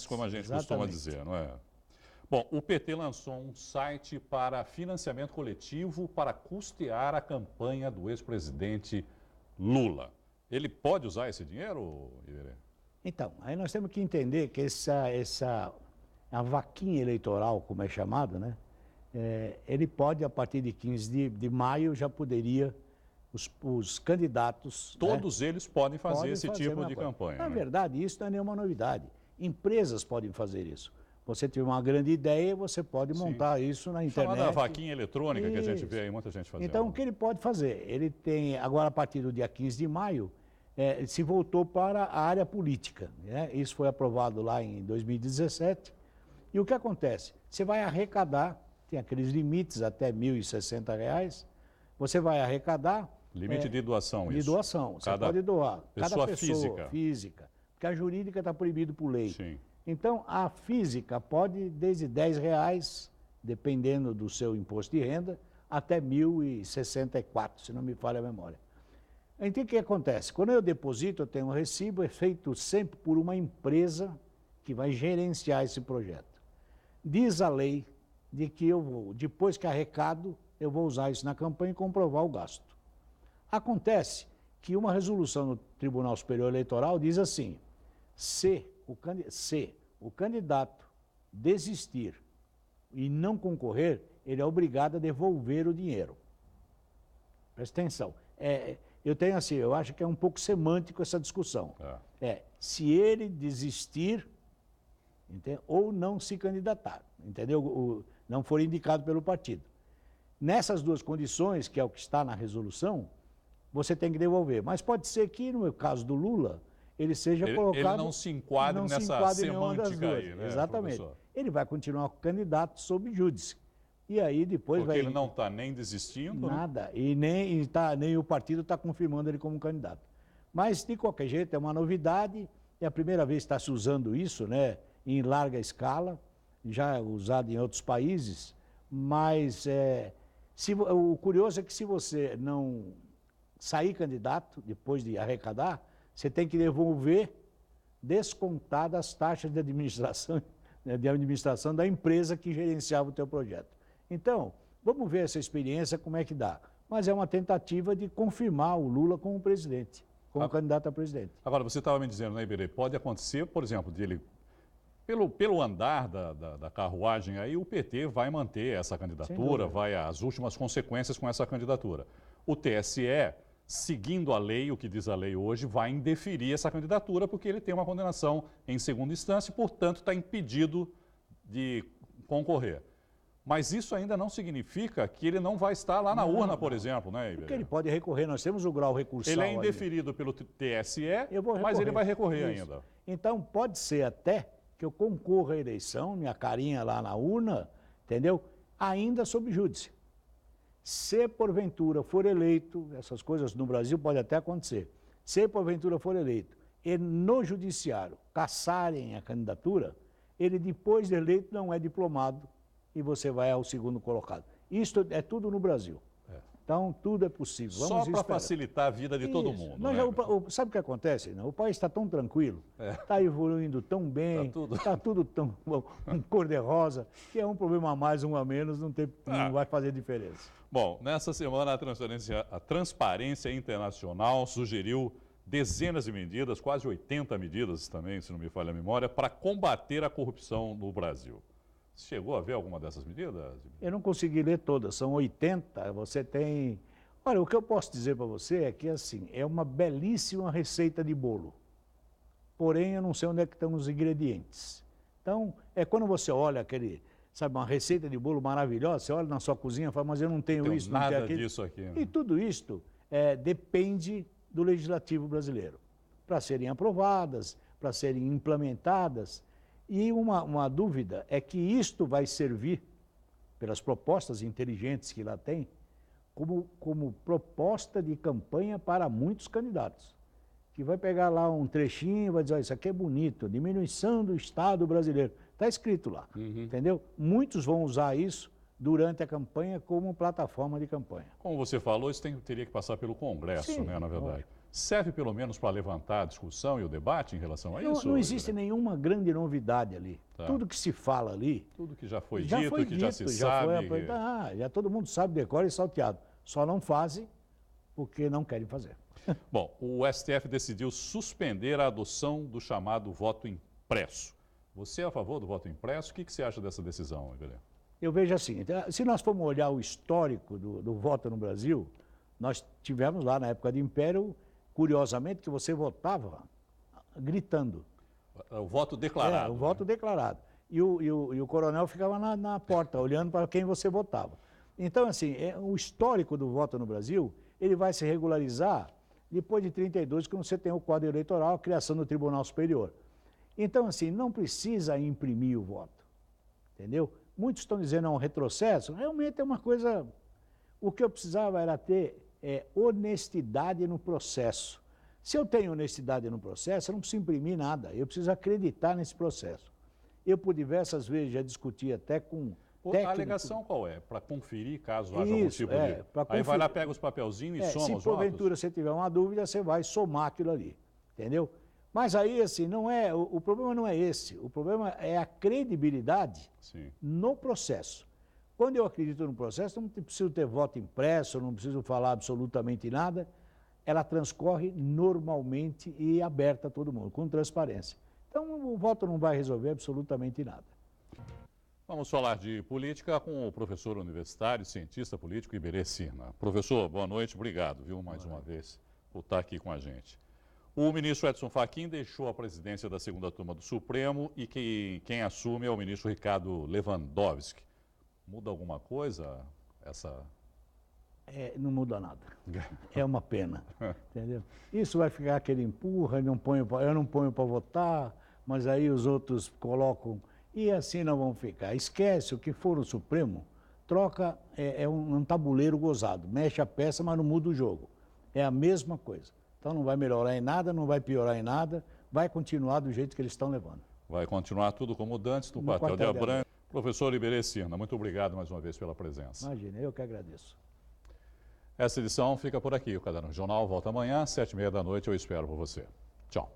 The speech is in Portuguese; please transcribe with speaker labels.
Speaker 1: como a gente
Speaker 2: Exatamente.
Speaker 1: costuma dizer, não é? Bom, o PT lançou um site para financiamento coletivo para custear a campanha do ex-presidente Lula. Ele pode usar esse dinheiro, Iberê?
Speaker 2: Então, aí nós temos que entender que a vaquinha eleitoral, como é chamado, né? Ele pode, a partir de 15 de maio, já poderia, os candidatos...
Speaker 1: Todos eles podem fazer
Speaker 2: podem
Speaker 1: esse
Speaker 2: fazer
Speaker 1: tipo
Speaker 2: uma
Speaker 1: de
Speaker 2: coisa.
Speaker 1: campanha,
Speaker 2: Na
Speaker 1: né?
Speaker 2: verdade, isso não é nenhuma novidade. Empresas podem fazer isso. Você tiver uma grande ideia, você pode montar isso na internet.
Speaker 1: Chamada vaquinha eletrônica que a gente
Speaker 2: Isso.
Speaker 1: vê aí muita gente fazendo.
Speaker 2: Então, o que ele pode fazer? Ele tem, agora a partir do dia 15 de maio, se voltou para a área política, né? Isso foi aprovado lá em 2017. E o que acontece? Você vai arrecadar, tem aqueles limites até R$ 1.060, você vai arrecadar...
Speaker 1: Limite de doação,
Speaker 2: de
Speaker 1: isso.
Speaker 2: doação. Você
Speaker 1: Cada
Speaker 2: pode doar.
Speaker 1: pessoa
Speaker 2: Cada pessoa
Speaker 1: física.
Speaker 2: porque a jurídica está proibido por lei.
Speaker 1: Sim.
Speaker 2: Então, a física pode, desde R$10, dependendo do seu imposto de renda, até R$ 1.064, se não me falha a memória. Então, o que acontece? Quando eu deposito, eu tenho um recibo, é feito sempre por uma empresa que vai gerenciar esse projeto. Diz a lei de que eu vou, depois que arrecado, eu vou usar isso na campanha e comprovar o gasto. Acontece que uma resolução do Tribunal Superior Eleitoral diz assim: se o candidato desistir e não concorrer, ele é obrigado a devolver o dinheiro. Presta atenção. Eu tenho assim, eu acho que é um pouco semântico essa discussão. Se ele desistir, entende? Ou não se candidatar, entendeu? Não for indicado pelo partido. Nessas duas condições, que é o que está na resolução, você tem que devolver. Mas pode ser que, no caso do Lula, ele seja colocado...
Speaker 1: Ele não se enquadre nessa semântica aí, né,
Speaker 2: exatamente.
Speaker 1: professor?
Speaker 2: Ele vai continuar candidato sob júdice. E aí depois
Speaker 1: Porque ele não está nem desistindo,
Speaker 2: nada,
Speaker 1: né?
Speaker 2: E nem o partido está confirmando ele como candidato. Mas, de qualquer jeito, é uma novidade, é a primeira vez que está se usando isso, né, em larga escala, já é usado em outros países, mas o curioso é que se você não sair candidato, depois de arrecadar, você tem que devolver descontadas as taxas de administração da empresa que gerenciava o teu projeto. Então, vamos ver essa experiência, como é que dá. Mas é uma tentativa de confirmar o Lula como presidente, como candidato a presidente.
Speaker 1: Agora, você estava me dizendo, né, Iberê, pode acontecer, por exemplo, dele, pelo andar da carruagem aí, o PT vai manter essa candidatura, vai às últimas consequências com essa candidatura. O TSE, seguindo a lei, o que diz a lei hoje, vai indeferir essa candidatura porque ele tem uma condenação em segunda instância e, portanto, está impedido de concorrer. Mas isso ainda não significa que ele não vai estar lá na urna, por exemplo, né, Iberê?
Speaker 2: Porque ele pode recorrer, nós temos o grau recursal.
Speaker 1: Ele é indeferido pelo TSE, mas ele vai recorrer ainda.
Speaker 2: Então, pode ser até que eu concorra à eleição, minha carinha lá na urna, entendeu? Ainda sob júdice. Se porventura for eleito, essas coisas no Brasil pode até acontecer, se porventura for eleito e no judiciário cassarem a candidatura, ele depois de eleito não é diplomado e você vai ao segundo colocado. Isso é tudo no Brasil. Então, tudo é possível.
Speaker 1: Só para facilitar a vida de todo mundo.
Speaker 2: Não,
Speaker 1: né?
Speaker 2: Sabe o que acontece? O país está tão tranquilo, está evoluindo tão bem, está tudo tão cor-de-rosa, que é um problema a mais, um a menos, não vai fazer diferença.
Speaker 1: Bom, nessa semana a Transparência Internacional sugeriu dezenas de medidas, quase 80 medidas também, se não me falha a memória, para combater a corrupção no Brasil. Chegou a ver alguma dessas medidas?
Speaker 2: Eu não consegui ler todas, são 80, você tem... Olha, o que eu posso dizer para você é que, assim, é uma belíssima receita de bolo, porém eu não sei onde é que estão os ingredientes. Então, quando você olha sabe, uma receita de bolo maravilhosa, você olha na sua cozinha e fala, mas eu não tenho isso, não tenho aquilo.
Speaker 1: Nada disso aqui. Né?
Speaker 2: E tudo isto depende do legislativo brasileiro, para serem aprovadas, para serem implementadas. E uma dúvida é que isto vai servir, pelas propostas inteligentes que lá tem, como proposta de campanha para muitos candidatos. Que vai pegar lá um trechinho e vai dizer, isso aqui é bonito, diminuição do Estado brasileiro. Está escrito lá, entendeu? Muitos vão usar isso durante a campanha como plataforma de campanha.
Speaker 1: Como você falou, isso teria que passar pelo Congresso, né, na verdade. serve pelo menos para levantar a discussão e o debate em relação a isso?
Speaker 2: Não existe nenhuma grande novidade ali.
Speaker 1: Tá.
Speaker 2: Tudo que se fala ali...
Speaker 1: Tudo que já foi dito, que já se
Speaker 2: já
Speaker 1: sabe.
Speaker 2: Foi já todo mundo sabe, decora e salteado. Só não fazem porque não querem fazer.
Speaker 1: Bom, o STF decidiu suspender a adoção do chamado voto impresso. Você é a favor do voto impresso? O que você acha dessa decisão, Iberê?
Speaker 2: Eu vejo assim, se nós formos olhar o histórico do voto no Brasil, nós tivemos lá na época de Império, curiosamente, que você votava gritando.
Speaker 1: O voto declarado.
Speaker 2: O voto declarado. E o coronel ficava na porta, olhando para quem você votava. Então, assim, o histórico do voto no Brasil, ele vai se regularizar depois de 32, quando você tem o Código Eleitoral, a criação do Tribunal Superior. Então, assim, não precisa imprimir o voto, entendeu? Muitos estão dizendo é um retrocesso, realmente é uma coisa... O que eu precisava era ter honestidade no processo. Se eu tenho honestidade no processo, eu não preciso imprimir nada, eu preciso acreditar nesse processo. Eu, por diversas vezes, já discuti até com técnicos...
Speaker 1: A alegação qual é? Para conferir caso haja algum tipo de... Aí vai lá, pega os papelzinhos e soma os votos?
Speaker 2: Se porventura você tiver uma dúvida, você vai somar aquilo ali, entendeu? Mas aí, assim, não é, o problema não é esse, o problema é a credibilidade no processo. Quando eu acredito no processo, não preciso ter voto impresso, não preciso falar absolutamente nada, ela transcorre normalmente e aberta a todo mundo, com transparência. Então, o voto não vai resolver absolutamente nada.
Speaker 1: Vamos falar de política com o professor universitário, cientista político Iberê Cirna. Professor, boa noite, obrigado, viu, mais uma vez, por estar aqui com a gente. O ministro Edson Fachin deixou a presidência da segunda turma do Supremo e quem assume é o ministro Ricardo Lewandowski. Muda alguma coisa essa...
Speaker 2: Não muda nada. É uma pena, entendeu? Isso vai ficar aquele empurra, eu não ponho para votar, mas aí os outros colocam... E assim não vão ficar. Esquece, o que for o Supremo, troca, é um tabuleiro gozado. Mexe a peça, mas não muda o jogo. É a mesma coisa. Então não vai melhorar em nada, não vai piorar em nada, vai continuar do jeito que eles estão levando.
Speaker 1: Vai continuar tudo como dantes no quartel de Abrantes. Professor Iberê Cirna, muito obrigado mais uma vez pela presença.
Speaker 2: Imagina, eu que agradeço.
Speaker 1: Essa edição fica por aqui. O Caderno Jornal volta amanhã, às 7h30 da noite. Eu espero por você. Tchau.